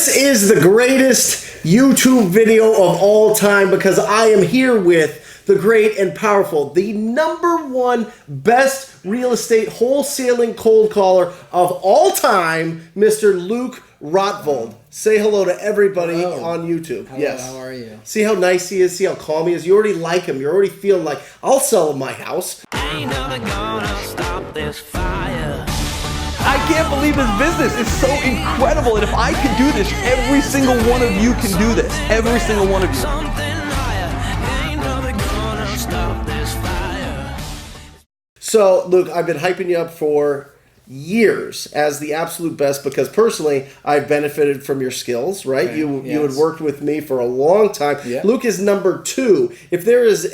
This is the greatest YouTube video of all time because I am here with the great and powerful, the #1 best real estate wholesaling cold caller of all time, Mr. Luke Rottvold. Say hello to everybody on YouTube. Hello, yes. How are you? See how nice he is? See how calm he is? You already like him. You already feel like, I'll sell him my house. Ain't nothing gonna stop this fire. I can't believe his business is so incredible. And if I could do this, every single one of you can do this. Every single one of you. Something higher. Ain't nothing gonna stop this fire. So, Luke, I've been hyping you up for years as the absolute best because personally I've benefited from your skills, right? Okay, You had worked with me for a long time. Yep. Luke is #2. If there is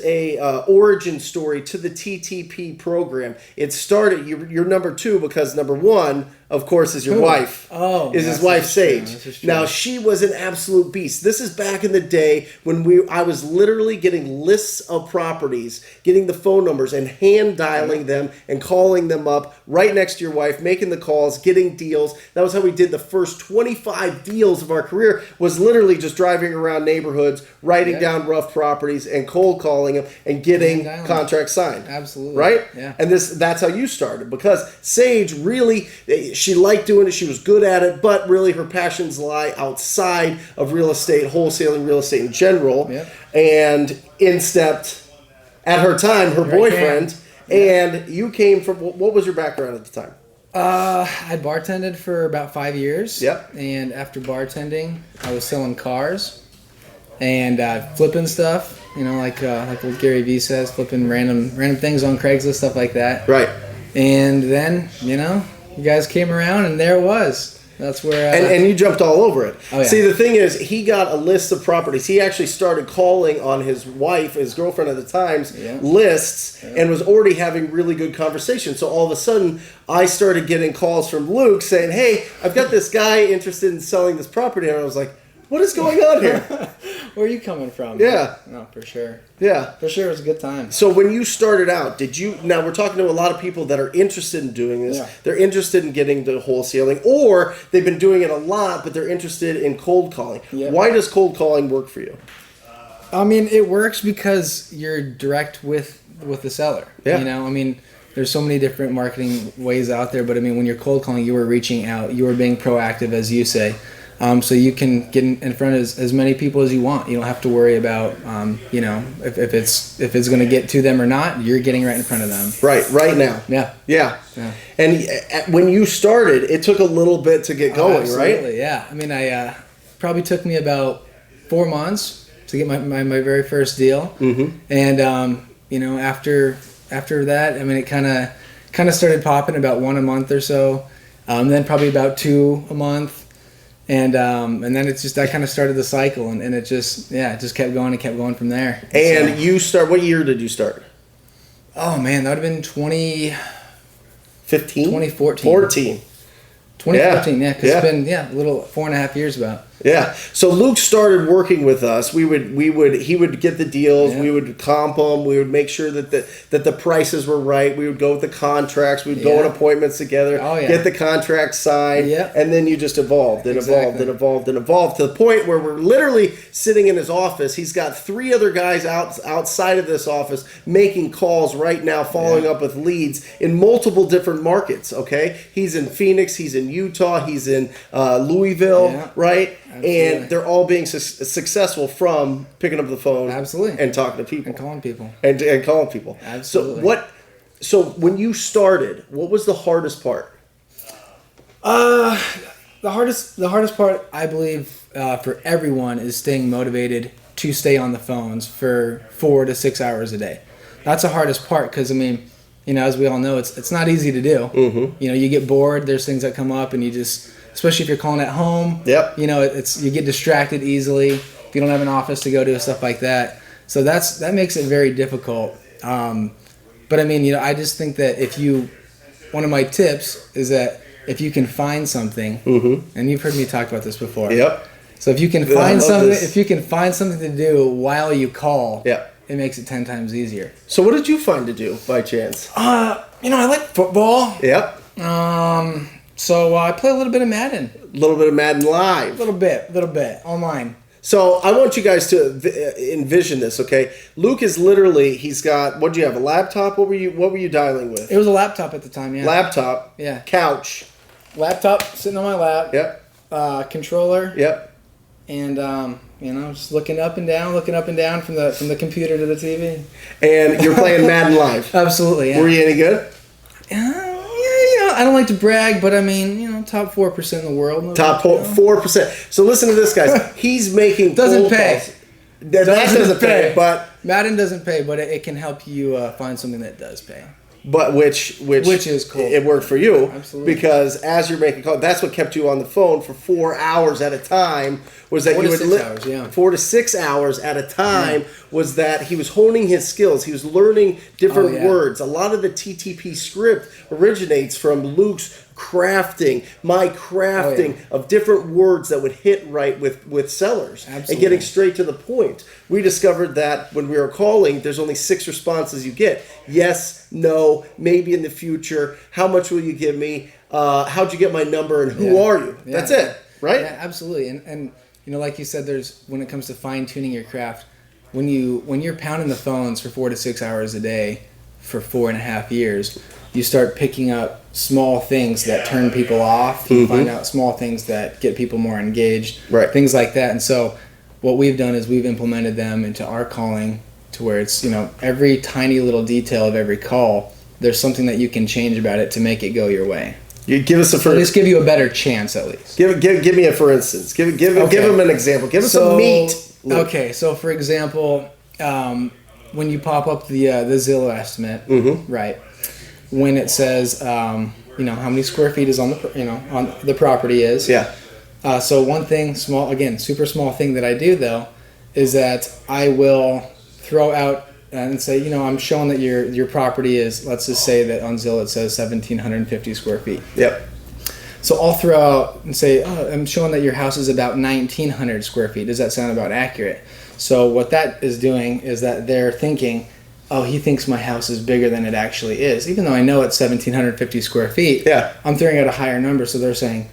a origin story to the TTP program, it started. You're #2 because #1, of course, is your wife. Oh, is yes, his wife this is true, Sage? this is true. Now she was an absolute beast. This is back in the day when I was literally getting lists of properties, getting the phone numbers and hand dialing them and calling them up right next to your wife, making the calls, getting deals. That was how we did the first 25 deals of our career, was literally just driving around neighborhoods, writing down rough properties and cold calling them and getting contracts signed. Absolutely. Right? Yeah. And that's how you started because Sage really, she liked doing it. She was good at it, but really her passions lie outside of real estate, wholesaling, real estate in general. Yep. And in stepped, at her time, her boyfriend. And you came from, what was your background at the time? I bartended for about 5 years. Yep. And after bartending, I was selling cars and flipping stuff. You know, like what Gary Vee says, flipping random things on Craigslist, stuff like that. Right. And then, you guys came around, and there it was. That's where... And you jumped all over it. Oh, yeah. See, the thing is, he got a list of properties. He actually started calling on his wife, his girlfriend at the time's lists, and was already having really good conversations. So all of a sudden, I started getting calls from Luke saying, hey, I've got this guy interested in selling this property. And I was like, what is going on here? Where are you coming from? Yeah. No, for sure. Yeah. For sure, it was a good time. So when you started out, now we're talking to a lot of people that are interested in doing this. Yeah. They're interested in getting to wholesaling, or they've been doing it a lot, but they're interested in cold calling. Yeah. Why does cold calling work for you? I mean, it works because you're direct with the seller. Yeah. There's so many different marketing ways out there, but when you're cold calling, you are reaching out, you are being proactive, as you say. So you can get in front of as many people as you want. You don't have to worry about, if it's going to get to them or not. You're getting right in front of them. Right now. Yeah. And when you started, it took a little bit to get going, absolutely, right? Yeah. I probably took me about 4 months to get my very first deal. Mm-hmm. And after that, it kind of started popping about 1 a month or so. Then probably about 2 a month. And then it's just, that kind of started the cycle, and it just kept going and kept going from there. And what year did you start? Oh man, that would have been 2014. 2014, yeah, because it's been a little 4.5 years about. Yeah. So Luke started working with us. He would get the deals. Yeah. We would comp them. We would make sure that the prices were right. We would go with the contracts. We would go on appointments together. Oh, yeah. Get the contract signed. Yeah. And then you just evolved and evolved and evolved and evolved to the point where we're literally sitting in his office. He's got 3 other guys outside of this office making calls right now, following up with leads in multiple different markets. Okay. He's in Phoenix. He's in Utah. He's in Louisville. Right. Absolutely. And they're all being successful from picking up the phone, and talking to people, and calling people, and calling people. Absolutely. So when you started, what was the hardest part? The hardest part, I believe, for everyone is staying motivated to stay on the phones for 4 to 6 hours a day. That's the hardest part because as we all know, it's not easy to do. Mm-hmm. You get bored. There's things that come up, and you just. Especially if you're calling at home, you get distracted easily. If you don't have an office to go to, stuff like that. So that makes it very difficult. But I just think that one of my tips is that if you can find something, and you've heard me talk about this before. Yep. So if you can find something to do while you call, it makes it 10 times easier. So what did you find to do by chance? I like football. Yep. So I play a little bit of Madden. A little bit of Madden Live. A little bit online. So I want you guys to envision this, okay? Luke is literally, he's got, what do you have, a laptop? What were you dialing with? It was a laptop at the time, yeah. Laptop. Yeah. Couch. Laptop sitting on my lap. Yep. Controller. Yep. And just looking up and down from the computer to the TV. And you're playing Madden Live. Absolutely, yeah. Were you any good? I don't like to brag, but I mean, top 4% in the world. Top 4%. So listen to this, guys. He's making doesn't pay. That doesn't pay, but Madden doesn't pay, but it can help you find something that does pay. But which is cool. It worked for you. Absolutely. Because as you're making calls, that's what kept you on the phone for 4 hours at a time. Was that 4 you to would 6 hours, yeah. 4 to 6 hours at a time. Was that he was honing his skills. He was learning different words. A lot of the TTP script originates from Luke's crafting, of different words that would hit right with sellers. Absolutely. And getting straight to the point. We discovered that when we were calling, there's only 6 responses you get. Yes, no, maybe in the future. How much will you give me? How'd you get my number? And who are you? Yeah. That's it, right? Yeah, absolutely. And like you said, there's when it comes to fine tuning your craft, when you're pounding the phones for 4 to 6 hours a day for 4.5 years, you start picking up small things that turn people off. You find out small things that get people more engaged, right? Things like that. And so what we've done is we've implemented them into our calling to where it's, every tiny little detail of every call, there's something that you can change about it to make it go your way. You give us At least give you a better chance, at least. Give me a for instance. Give him an example. Give us some meat. Luke. Okay, so for example, when you pop up the Zillow estimate, right? When it says, how many square feet is on the property is. Yeah. So one thing, super small thing that I do though, is that I will throw out and say, I'm showing that your property is, let's just say that on Zillow it says 1,750 square feet. Yep. So I'll throw out and say, I'm showing that your house is about 1,900 square feet. Does that sound about accurate? So what that is doing is that they're thinking, oh, he thinks my house is bigger than it actually is. Even though I know it's 1,750 square feet, I'm throwing out a higher number. So they're saying,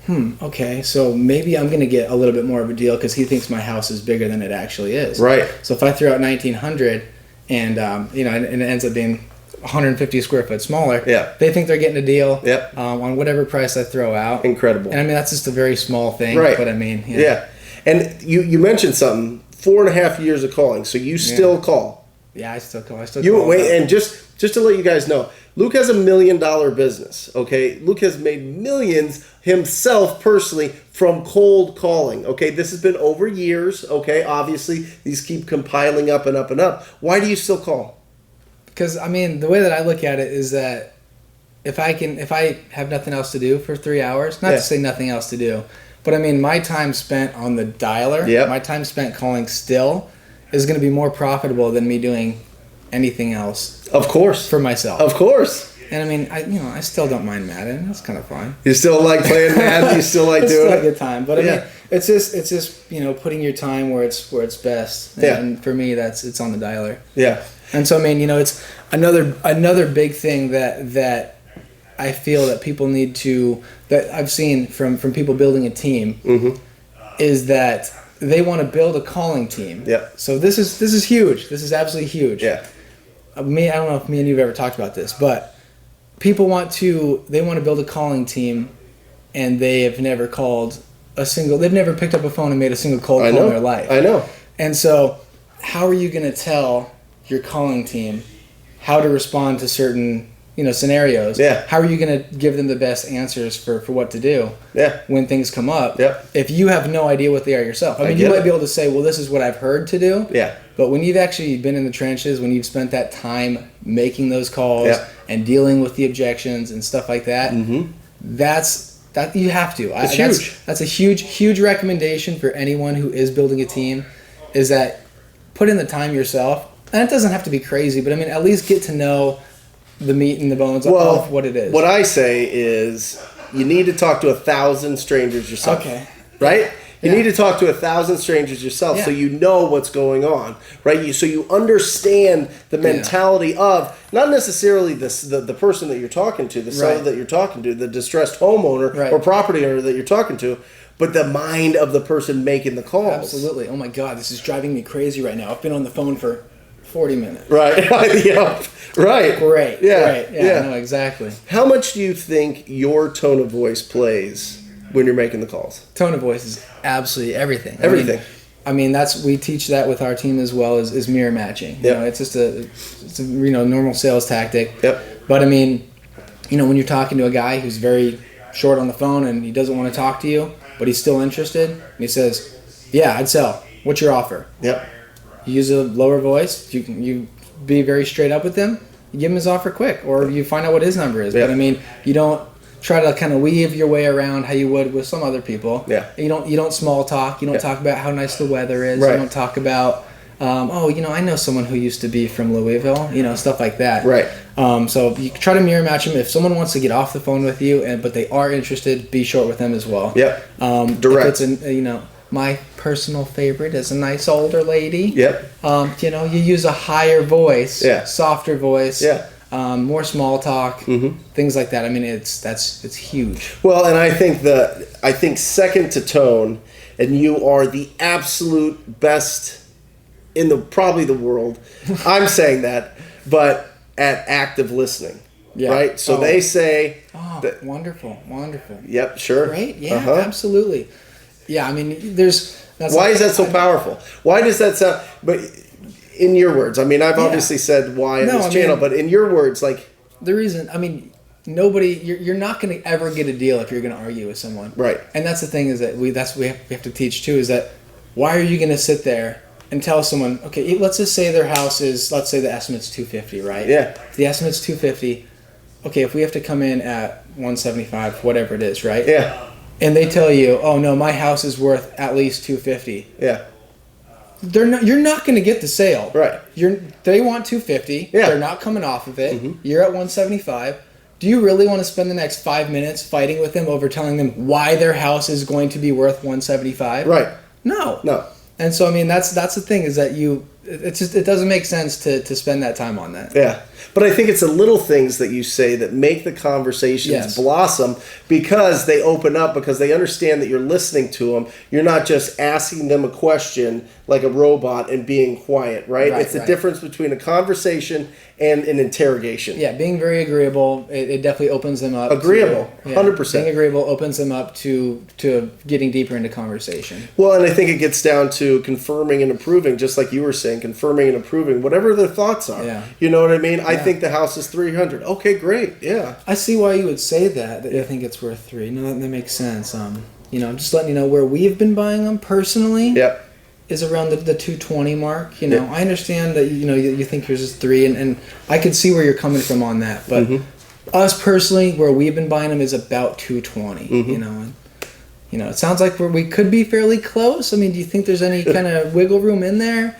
okay, so maybe I'm going to get a little bit more of a deal because he thinks my house is bigger than it actually is. Right. So if I throw out 1,900 and, and it ends up being 150 square foot smaller, they think they're getting a deal on whatever price I throw out. Incredible. And I mean, that's just a very small thing. Right. But I mean, And you mentioned something, 4.5 years of calling, so you still call. Yeah, I still call. And just to let you guys know, Luke has $1 million business, okay? Luke has made millions himself personally from cold calling, okay? This has been over years, okay? Obviously, these keep compiling up and up and up. Why do you still call? Because, I mean, the way that I look at it is that if I have nothing else to do for 3 hours, not to say nothing else to do, but I mean, my time spent on the dialer, my time spent calling still is going to be more profitable than me doing anything else. Of course. For myself. Of course. And I mean, I still don't mind Madden. That's kind of fun. You still like playing Madden? You still like doing it? It's still a good time. But I mean, it's just putting your time where it's best. And for me, it's on the dialer. Yeah. And so I mean, it's another big thing that I feel that people need to, that I've seen from people building a team, is that they want to build a calling team. Yeah. So this is huge. This is absolutely huge. Yeah. I don't know if me and you've ever talked about this, but people want to build a calling team, and they have never they've never picked up a phone and made a single cold call in their life. I know. And so, how are you going to tell your calling team how to respond to certain scenarios? Yeah. How are you going to give them the best answers for what to do? Yeah. When things come up? Yeah. If you have no idea what they are yourself, I mean, you might be able to say, "Well, this is what I've heard to do." Yeah. But when you've actually been in the trenches, when you've spent that time making those calls and dealing with the objections and stuff like that, that you have to. It's huge. That's a huge recommendation for anyone who is building a team, is that put in the time yourself. And it doesn't have to be crazy, but I mean, at least get to know the meat and the bones of what it is. What I say is you need to talk to 1,000 strangers yourself. Okay. Right? You need to talk to 1,000 strangers yourself so you know what's going on, right? So you understand the mentality of not necessarily the person that you're talking to, the seller that you're talking to, the distressed homeowner or property owner that you're talking to, but the mind of the person making the calls. Absolutely. Oh my God, this is driving me crazy right now. I've been on the phone for 40 minutes. Right. Yeah. Right. Great. Yeah. Great. Yeah. No, exactly. How much do you think your tone of voice plays when you're making the calls? Tone of voice is absolutely everything. Everything. I mean, we teach that with our team as well as mirror matching. You know, it's just it's a normal sales tactic. Yep. But I mean, when you're talking to a guy who's very short on the phone and he doesn't want to talk to you, but he's still interested, and he says, "Yeah, I'd sell. What's your offer?" Yep. You use a lower voice. You be very straight up with him. You give him his offer quick, or you find out what his number is. Yep. But I mean, you don't try to kind of weave your way around how you would with some other people. Yeah. You don't small talk. You don't talk about how nice the weather is. Right. You don't talk about, I know someone who used to be from Louisville. Stuff like that. Right. So you try to mirror match them. If someone wants to get off the phone with you, but they are interested, be short with them as well. Yep. Direct. If it's my personal favorite is a nice older lady. Yep. You use a higher voice, softer voice. Yeah. More small talk, things like that. I mean, it's huge. Well, and I think second to tone, and you are the absolute best in probably the world. I'm saying that, but at active listening, right? So they say, wonderful. Yep, sure. Great, yeah, absolutely. Yeah, I mean, why is that so powerful? Why does that sound? But in your words, I mean, I've obviously said why in this channel, but in your words, like the reason, I mean, you're not going to ever get a deal if you're going to argue with someone, right? And that's the thing is that we have to teach too, is that why are you going to sit there and tell someone, okay, let's just say their house is, let's say the estimate's $250, right? Yeah. The estimate's $250. Okay, if we have to come in at $175, whatever it is, right? Yeah. And they tell you, oh no, my house is worth at least $250. Yeah. You're not going to get the sale. Right. They want $250. Yeah. They're not coming off of it. You're at $175. Do you really want to spend the next 5 minutes fighting with them over telling them why their house is going to be worth $175? Right. No. And so I mean that's the thing is that it doesn't make sense to spend that time on that. Yeah. But I think it's the little things that you say that make the conversations blossom because they open up, because they understand that you're listening to them. You're not just asking them a question like a robot and being quiet, right? It's the difference between a conversation and an interrogation. Yeah, being very agreeable, it definitely opens them up. Agreeable, 100%. Being agreeable opens them up to getting deeper into conversation. Well, and I think it gets down to confirming and approving, just like you were saying, confirming and approving, whatever their thoughts are. Yeah. You know what I mean? I think the house is $300. Okay, great. Yeah. I see why you would say that you think it's worth $300. No, that makes sense. I'm just letting you know where we've been buying them personally. Yep. Is around the 220 mark. I understand that you think yours is $300, and I could see where you're coming from on that. But us personally, where we've been buying them is about 220. And it sounds like we could be fairly close. I mean, do you think there's any kind of wiggle room in there?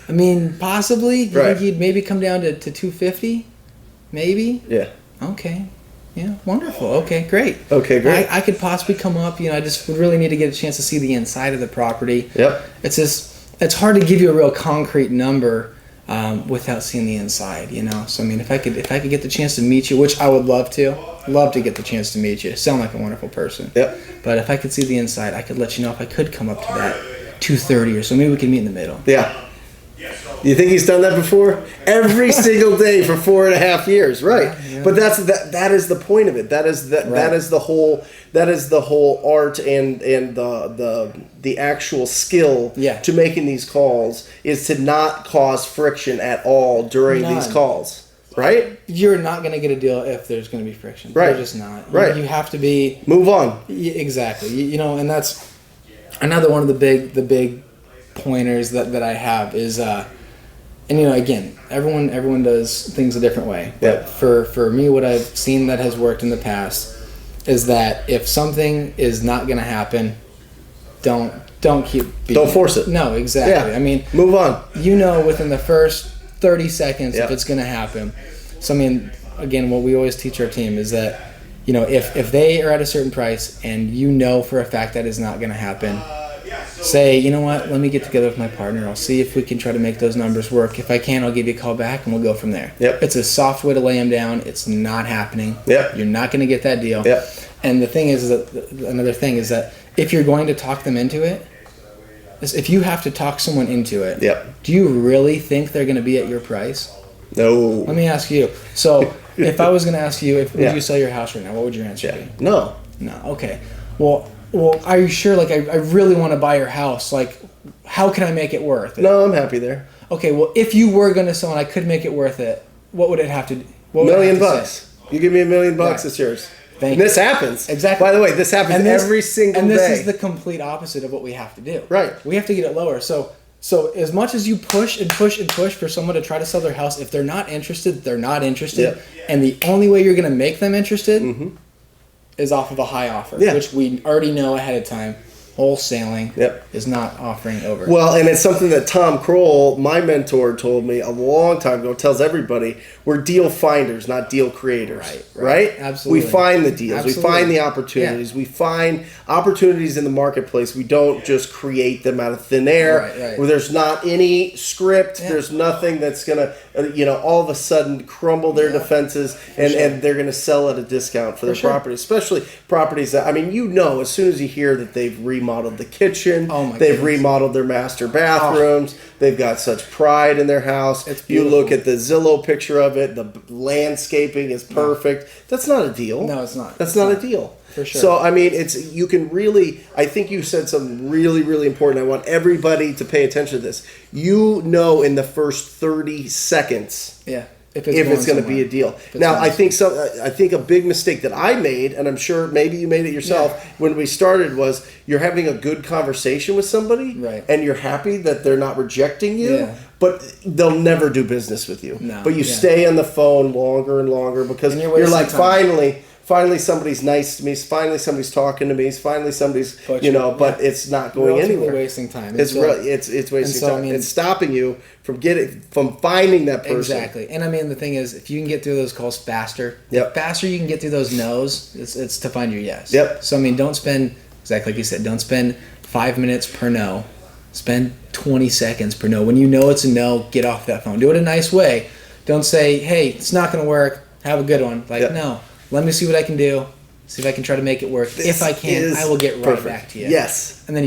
I mean, possibly. Do you think you'd maybe come down to 250? Maybe. Yeah. Okay. Yeah, wonderful. Okay, great. Okay, great. I could possibly come up. I just would really need to get a chance to see the inside of the property. Yep. It's hard to give you a real concrete number without seeing the inside. So I mean, if I could get the chance to meet you, which I would love to get the chance to meet you. Sound like a wonderful person. Yep. But if I could see the inside, I could let you know if I could come up to that 230 or so. Maybe we could meet in the middle. Yeah. You think he's done that before? Every single day for 4.5 years, right? Yeah. But that is the point of it. That is the whole art and the actual skill to making these calls is to not cause friction at all during these calls. Right? You're not going to get a deal if there's going to be friction. Right. You're just not. Right. You have to be move on. Exactly. And that's another one of the big pointers that I have is again, everyone does things a different way. But for me, what I've seen that has worked in the past is that if something is not going to happen, don't force it. No, exactly. Yeah. I mean, move on. Within the first 30 seconds if it's going to happen. So I mean, again, what we always teach our team is that if they are at a certain price and for a fact that is not going to happen, say, you know what, let me get together with my partner. I'll see if we can try to make those numbers work. If I can, I'll give you a call back and we'll go from there. Yep. It's a soft way to lay them down. It's not happening. Yep. You're not going to get that deal. Yep. And the thing is that another thing is that if you're going to talk them into it, if you have to talk someone into it, Yep. do you really think they're going to be at your price? No. Let me ask you. So if I was going to ask you, would you sell your house right now? What would your answer be? No. No. Okay. Well, are you sure? Like, I really want to buy your house. Like, how can I make it worth it? No, I'm happy there. Okay. Well, if you were going to sell and I could make it worth it, what would it have to do? $1 million bucks. You give me $1 million bucks, it's yours. Thank and this happens. Exactly. By the way, this happens every single day. And this is the complete opposite of what we have to do. Right. We have to get it lower. So as much as you push and push and push for someone to try to sell their house, if they're not interested, they're not interested. Yep. And the only way you're going to make them interested is off of a high offer, which we already know ahead of time. Wholesaling is not offering over. Well, and it's something that Tom Kroll, my mentor, told me a long time ago, tells everybody, we're deal finders, not deal creators. Right? Absolutely. We find the deals. Absolutely. We find the opportunities. Yeah. We find opportunities in the marketplace. We don't just create them out of thin air. Where there's not any script. There's nothing that's going to, all of a sudden crumble their defenses and they're going to sell at a discount for their property. Especially properties that, as soon as you hear that they've remodeled the kitchen, they've remodeled their master bathrooms, they've got such pride in their house. You look at the Zillow picture of it, the landscaping is perfect. That's not a deal. No, it's not. That's not a deal. For sure. So, you can really, I think you said something really, really important. I want everybody to pay attention to this. In the first 30 seconds. Yeah. If it's going to be a deal. Now, I think a big mistake that I made, and I'm sure maybe you made it yourself when we started, was you're having a good conversation with somebody, and you're happy that they're not rejecting you, but they'll never do business with you. No, but you stay on the phone longer and longer because you're like, finally somebody's nice to me. Finally somebody's talking to me. Finally somebody's, but it's not going anywhere. Wasting time. It's wasting time. It's stopping you from finding that person. Exactly. And the thing is, if you can get through those calls faster, the faster you can get through those no's, it's to find your yes. Yep. So don't spend, exactly like you said, don't spend 5 minutes per no. Spend 20 seconds per no. When you know it's a no, get off that phone. Do it a nice way. Don't say, hey, it's not going to work. Have a good one. No. Let me see what I can do. See if I can try to make it work. If I can, I will get right back to you. Yes. And then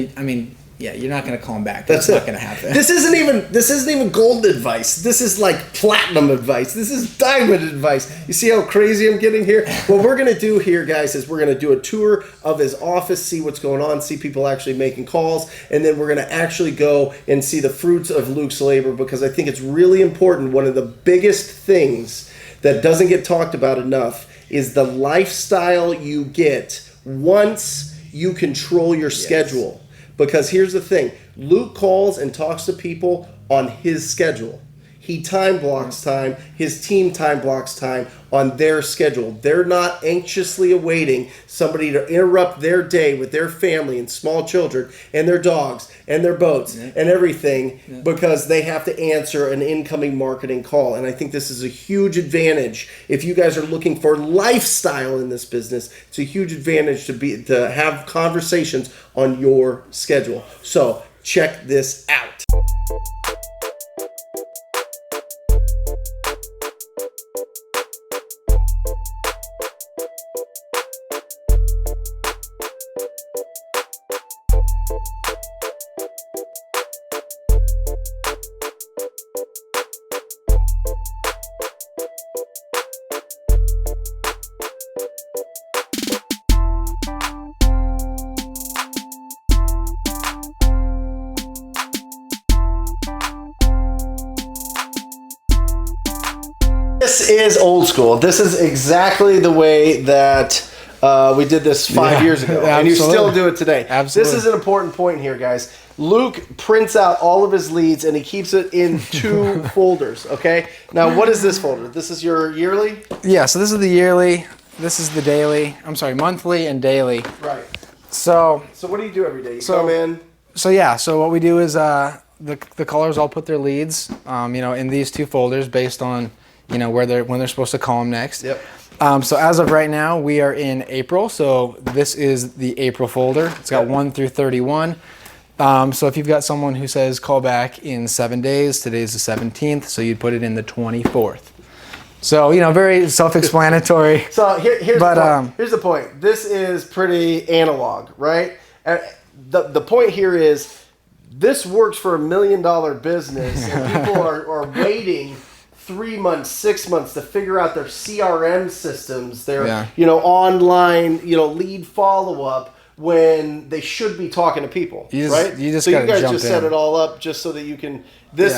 you're not going to call them back. That's not going to happen. This isn't even gold advice. This is like platinum advice. This is diamond advice. You see how crazy I'm getting here? What we're going to do here, guys, is we're going to do a tour of his office, see what's going on, see people actually making calls, and then we're going to actually go and see the fruits of Luke's labor, because I think it's really important. One of the biggest things that doesn't get talked about enough is the lifestyle you get once you control your schedule. Because here's the thing. Luke calls and talks to people on his schedule. He time blocks time. His team time blocks time on their schedule. They're not anxiously awaiting somebody to interrupt their day with their family and small children and their dogs and their boats and everything because they have to answer an incoming marketing call. And I think this is a huge advantage. If you guys are looking for lifestyle in this business, it's a huge advantage to have conversations on your schedule. So check this out. This is old school. This is exactly the way that we did this 5 years ago. And you still do it today. Absolutely. This is an important point here, guys. Luke prints out all of his leads and he keeps it in 2 folders, okay? Now, what is this folder? This is your yearly? Yeah, so this is the yearly, this is the daily, monthly and daily. Right. So what do you do every day? You come in? So what we do is the callers all put their leads, in these 2 folders based on, when they're supposed to call them next. Yep. So as of right now, we are in April. So this is the April folder. It's got 1 through 31. So if you've got someone who says call back in 7 days, today's the 17th, so you'd put it in the 24th. So, very self-explanatory. So here's the point. This is pretty analog, right? The point here is this works for $1 million business, and people are waiting 3 months, 6 months to figure out their CRM systems, their online lead follow-up, when they should be talking to people, right? You so you guys just set it all up just so that you can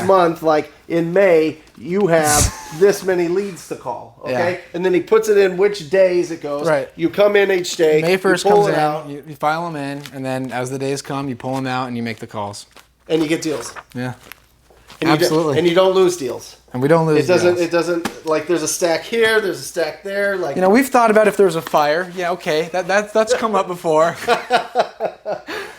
month, like in May, you have this many leads to call, okay? And then he puts it in which days it goes. Right. You come in each day. May 1st you pull comes it in, out, you file them in, and then as the days come, you pull them out and you make the calls. and you get deals. Yeah. And Absolutely. And you don't lose deals. And we don't lose deals. It doesn't like there's a stack here, there's a stack there. Like we've thought about if there was a fire. Yeah, okay, that's come up before.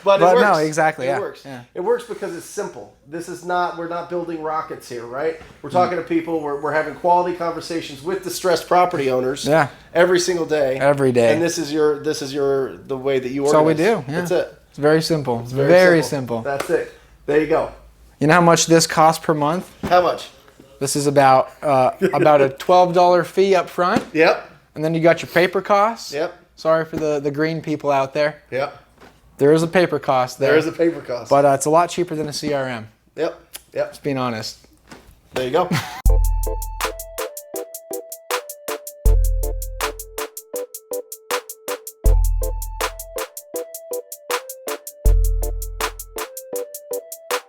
But it works. No, exactly. It works. Yeah. It works because it's simple. We're not building rockets here, right? We're talking to people. We're having quality conversations with distressed property owners. Yeah. Every single day. Every day. And this is the way that you organize. That's all we do. Yeah. That's it. It's very simple. It's very simple. That's it. There you go. You know how much this costs per month? How much? This is about a $12 fee up front. Yep. And then you got your paper costs. Yep. Sorry for the green people out there. Yep. There is a paper cost there. There is a paper cost. But it's a lot cheaper than a CRM. Yep. Just being honest. There you go.